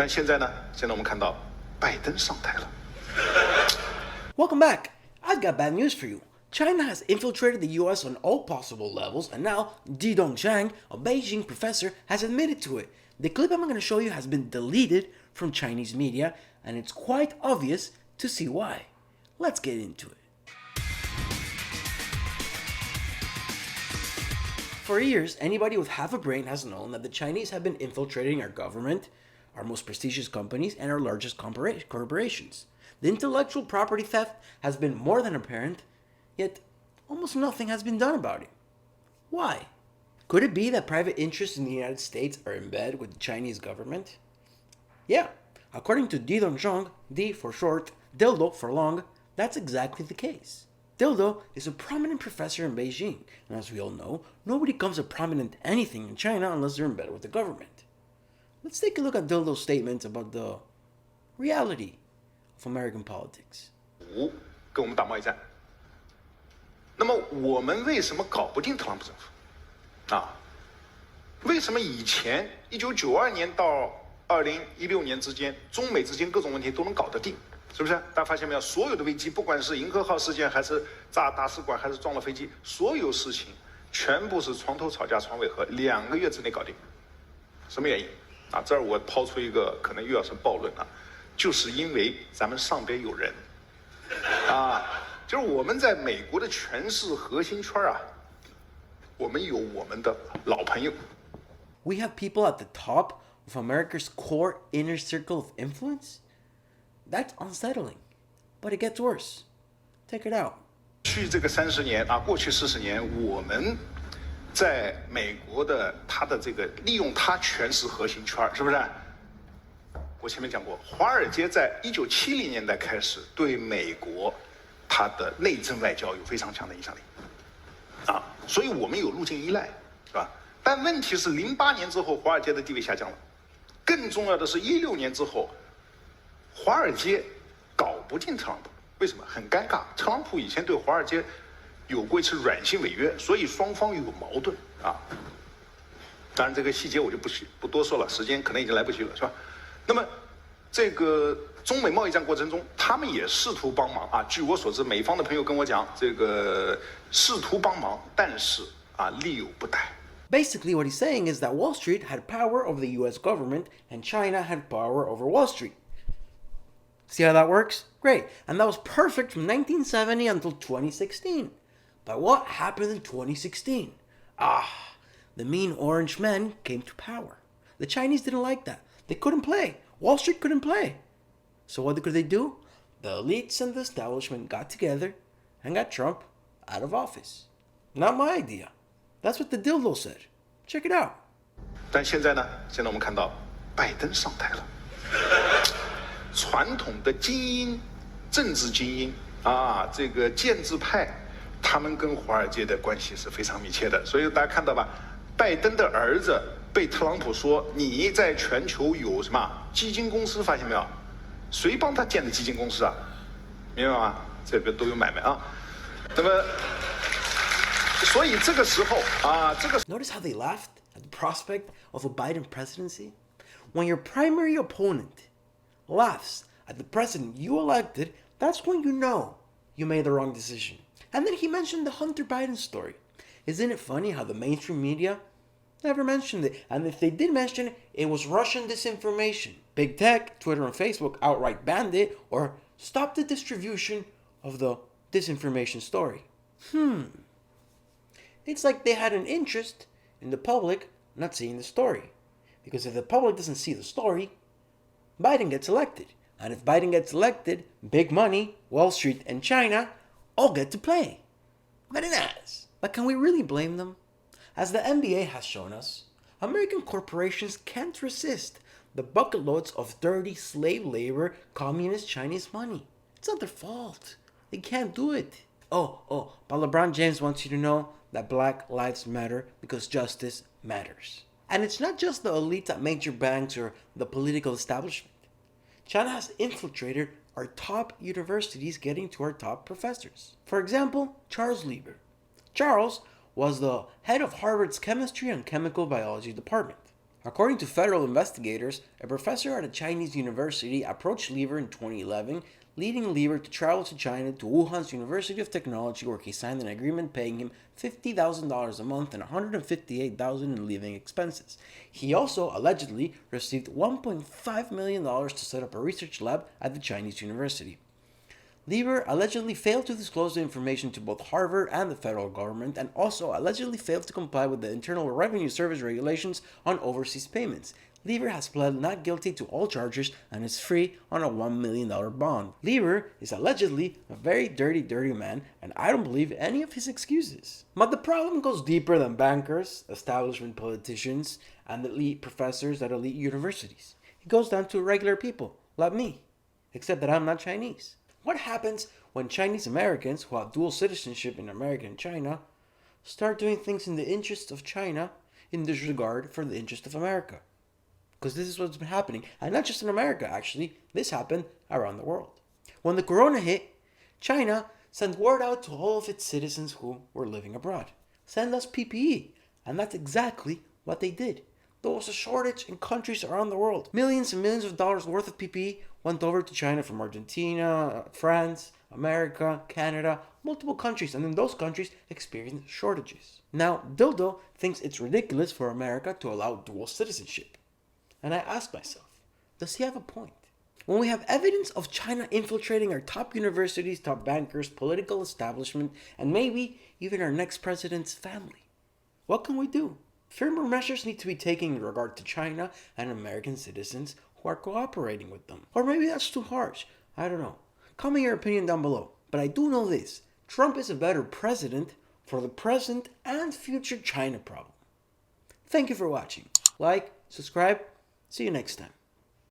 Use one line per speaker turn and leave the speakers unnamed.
但现在我们看到拜登上台了。
Welcome back. I've got bad news for you. China has infiltrated the US on all possible levels, and now Dongsheng, a Beijing professor, has admitted to it. The clip I'm going to show you has been deleted from Chinese media, and it's quite obvious to see why. Let's get into it. For years, anybody with half a brain has known that the Chinese have been infiltrating our government, our most prestigious companies, and our largest corporations. The intellectual property theft has been more than apparent, yet almost nothing has been done about it. Why? Could it be that private interests in the United States are in bed with the Chinese government? Yeah, according to Dongsheng, D for short, dildo for long, that's exactly the case. Dildo is a prominent professor in Beijing, and as we all know, nobody becomes a prominent anything in China unless they're in bed with the government. Let's take a look at Dildo's statements about the reality of American politics.
跟我们打贸易战。那么我们为什么搞不定特朗普政府？为什么以前1992年到2016年之间，中美之间各种问题都能搞得定？是不是？大家发现没有？所有的危机，不管是银河号事件，还是炸大使馆，还是撞了飞机，所有事情全部是床头吵架床尾和，2个月之内搞定。什么原因？这儿我抛出一个可能又要是暴论了，就是因为咱们上边有人，就是我们在美国的权势核心圈我们有我们的老朋友。
We have people at the top of America's core inner circle of influence? That's unsettling, but it gets worse. Take it out.
去这个30年过去40年，我们在美国的他的这个利用他权势核心圈，是不是？我前面讲过，华尔街在1970年代开始对美国它的内政外交有非常强的影响力，所以我们有路径依赖，是吧？但问题是08年之后，华尔街的地位下降了，更重要的是16年之后。华尔街搞不定特朗普，为什么？很尴尬。特朗普以前对华尔街有过一次软性违约，所以双方有矛盾当然这个细节我就不多说了，时间可能已经来不及了，是吧？那么这个中美贸易战过程中，他们也试图帮忙据我所知，美方的朋友跟我讲，这个试图帮忙，但是力有不逮。
Basically, what he's saying is that Wall Street had power over the US government and China had power over Wall Street. See how that works? Great. And that was perfect from 1970 until 2016. But what happened in 2016? The mean orange men came to power. The Chinese didn't like that. They couldn't play. Wall Street couldn't play. So what could they do? The elites and the establishment got together and got Trump out of office. Not my idea. That's what the dildo said. Check it out.
但现在我们看到拜登上台了。传统的精英，政治精英这个建制派，他们跟华尔街的关系是非常密切的。所以大家看到吧，拜登的儿子被特朗普说你在全球有什么基金公司，发现没有？谁帮他建的基金公司明白吗？这个都有买卖那么，所以这个时候
Notice how they laughed at the prospect of a Biden presidency? When your primary opponent laughs at the president you elected, that's when you know you made the wrong decision. And then he mentioned the Hunter Biden story. Isn't it funny how the mainstream media never mentioned it? And if they did mention it, it was Russian disinformation. Big tech, Twitter and Facebook outright banned it or stopped the distribution of the disinformation story. It's like they had an interest in the public not seeing the story. Because if the public doesn't see the story, Biden gets elected. And if Biden gets elected, big money, Wall Street, and China all get to play. Bananas. But can we really blame them? As the NBA has shown us, American corporations can't resist the bucket loads of dirty slave labor, communist Chinese money. It's not their fault. They can't do it. But LeBron James wants you to know that Black Lives Matter because justice matters. And it's not just the elites at major banks or the political establishment. China has infiltrated our top universities, getting to our top professors. For example, Charles Lieber. Charles was the head of Harvard's chemistry and chemical biology department. According to federal investigators, a professor at a Chinese university approached Lieber in 2011, leading Lieber to travel to China to Wuhan's University of Technology, where he signed an agreement paying him $50,000 a month and $158,000 in living expenses. He also allegedly received $1.5 million to set up a research lab at the Chinese university. Lieber allegedly failed to disclose the information to both Harvard and the federal government, and also allegedly failed to comply with the Internal Revenue Service regulations on overseas payments. Lieber has pled not guilty to all charges and is free on a $1 million bond. Lieber is allegedly a very dirty man, and I don't believe any of his excuses. But the problem goes deeper than bankers, establishment politicians, and elite professors at elite universities. It goes down to regular people, like me, except that I'm not Chinese. What happens when Chinese Americans who have dual citizenship in America and China start doing things in the interest of China in disregard for the interest of America? Because this is what's been happening. And not just in America, actually. This happened around the world. When the corona hit, China sent word out to all of its citizens who were living abroad. Send us PPE. And that's exactly what they did. There was a shortage in countries around the world. Millions and millions of dollars worth of PPE went over to China from Argentina, France, America, Canada, multiple countries, and then those countries experienced shortages. Now, Dildo thinks it's ridiculous for America to allow dual citizenship. And I ask myself, does he have a point? When we have evidence of China infiltrating our top universities, top bankers, political establishment, and maybe even our next president's family, what can we do? Firmer measures need to be taken in regard to China and American citizens who are cooperating with them. Or maybe that's too harsh. I don't know. Comment your opinion down below. But I do know this. Trump is a better president for the present and future China problem. Thank you for watching. Like, subscribe. See you next time.